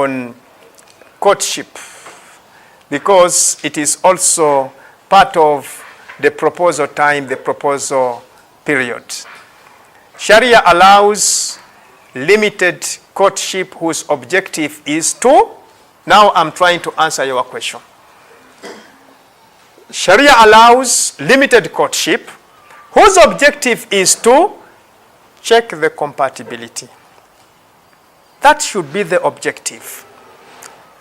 on courtship, because it is also part of the proposal time, the proposal period. Sharia allows limited courtship whose objective is to, now I'm trying to answer your question. Sharia allows limited courtship whose objective is to check the compatibility. That should be the objective.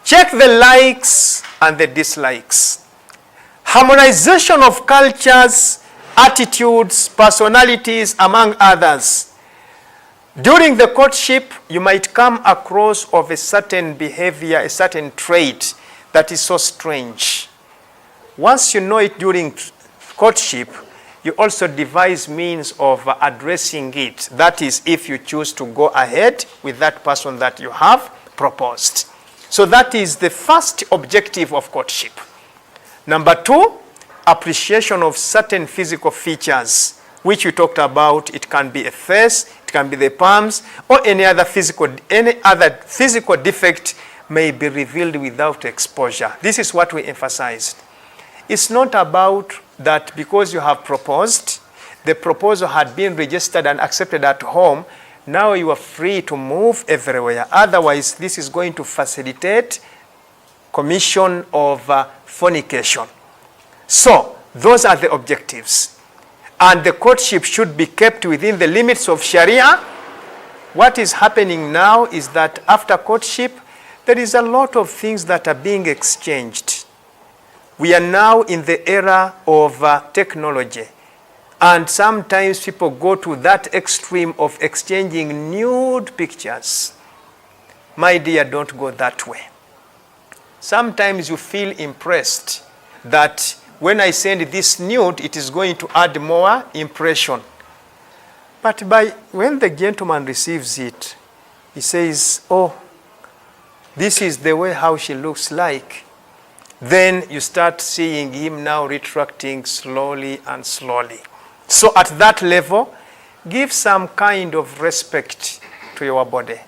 Check the likes and the dislikes. Harmonization of cultures, attitudes, personalities, among others. During the courtship, you might come across of a certain behavior, a certain trait that is so strange. Once you know it during courtship, you also devise means of addressing it. That is, if you choose to go ahead with that person that you have proposed. So that is the first objective of courtship. Number two, appreciation of certain physical features, which we talked about. It can be a face, it can be the palms, or any other physical defect may be revealed without exposure. This is what we emphasized. It's not about that because you have proposed, the proposal had been registered and accepted at home, now you are free to move everywhere. Otherwise, this is going to facilitate commission of fornication. So, those are the objectives. And the courtship should be kept within the limits of Sharia. What is happening now is that after courtship, there is a lot of things that are being exchanged. We are now in the era of technology. And sometimes people go to that extreme of exchanging nude pictures. My dear, don't go that way. Sometimes you feel impressed that when I send this nude, it is going to add more impression. But when the gentleman receives it, he says, oh, this is the way how she looks like. Then you start seeing him now retracting slowly and slowly. So at that level, give some kind of respect to your body.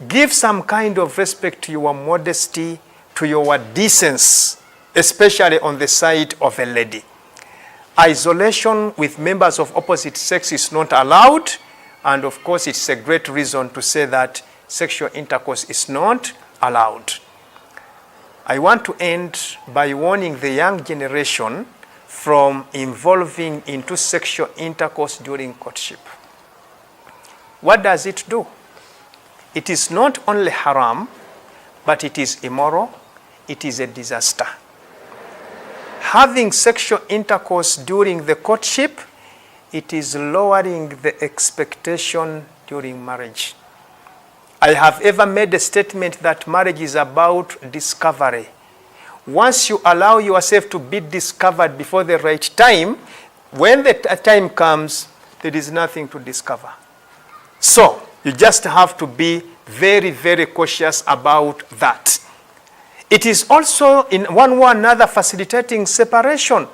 Give some kind of respect to your modesty, to your decency, especially on the side of a lady. Isolation with members of opposite sex is not allowed, and of course it's a great reason to say that sexual intercourse is not allowed. I want to end by warning the young generation from involving into sexual intercourse during courtship. What does it do? It is not only haram, but it is immoral, it is a disaster. Having sexual intercourse during the courtship, it is lowering the expectation during marriage. I have ever made a statement that marriage is about discovery. Once you allow yourself to be discovered before the right time, when the time comes, there is nothing to discover. So, you just have to be very, very cautious about that. It is also, in one way or another, facilitating separation.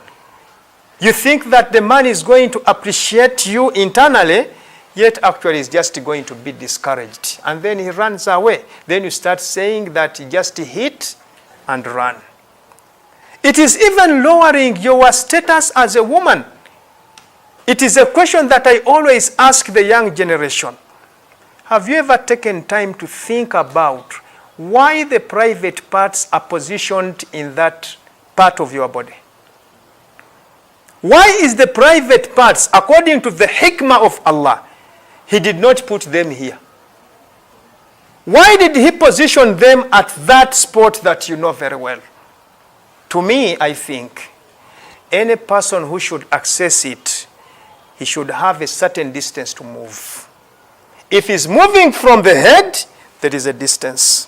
You think that the man is going to appreciate you internally, yet actually is just going to be discouraged. And then he runs away. Then you start saying that he just hit and run. It is even lowering your status as a woman. It is a question that I always ask the young generation. Have you ever taken time to think about why the private parts are positioned in that part of your body? Why is the private parts, according to the hikmah of Allah, He did not put them here? Why did He position them at that spot that you know very well? To me, I think any person who should access it, he should have a certain distance to move. If he's moving from the head, there is a distance.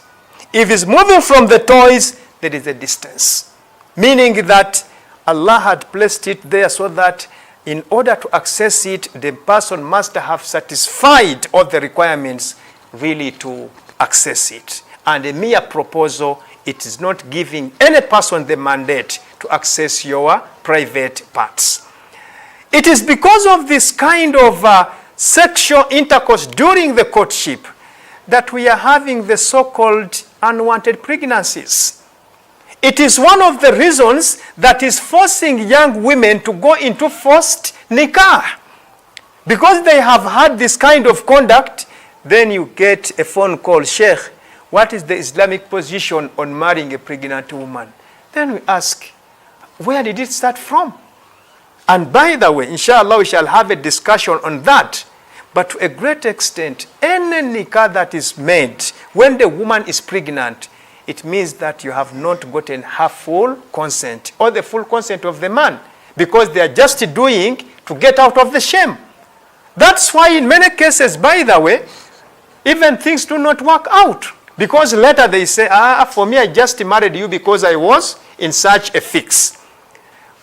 If he's moving from the toes, there is a distance. Meaning that Allah had placed it there so that in order to access it, the person must have satisfied all the requirements really to access it. And a mere proposal, it is not giving any person the mandate to access your private parts. It is because of this kind of sexual intercourse during the courtship that we are having the so-called unwanted pregnancies. It is one of the reasons that is forcing young women to go into forced nikah. Because they have had this kind of conduct, then you get a phone call, Sheikh, what is the Islamic position on marrying a pregnant woman? Then we ask, where did it start from? And by the way, inshallah, we shall have a discussion on that. But to a great extent, any nikah that is made when the woman is pregnant, it means that you have not gotten her full consent or the full consent of the man, because they are just doing to get out of the shame. That's why in many cases, by the way, even things do not work out, because later they say, for me, I just married you because I was in such a fix.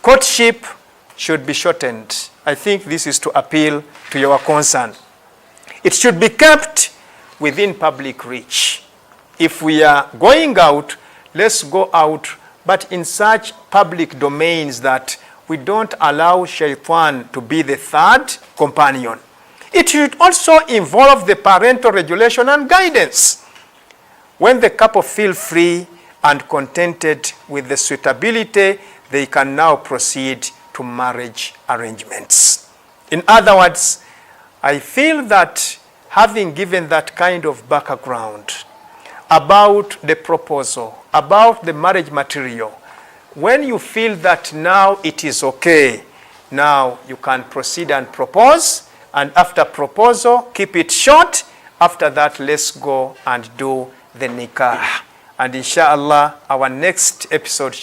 Courtship should be shortened. I think this is to appeal to your concern. It should be kept within public reach. If we are going out, let's go out, but in such public domains that we don't allow shaitan to be the third companion. It should also involve the parental regulation and guidance. When the couple feel free and contented with the suitability, they can now proceed to marriage arrangements. In other words, I feel that having given that kind of background about the proposal, about the marriage material, when you feel that now it is okay, now you can proceed and propose, and after proposal, keep it short. After that, let's go and do the nikah. And inshallah, our next episode shall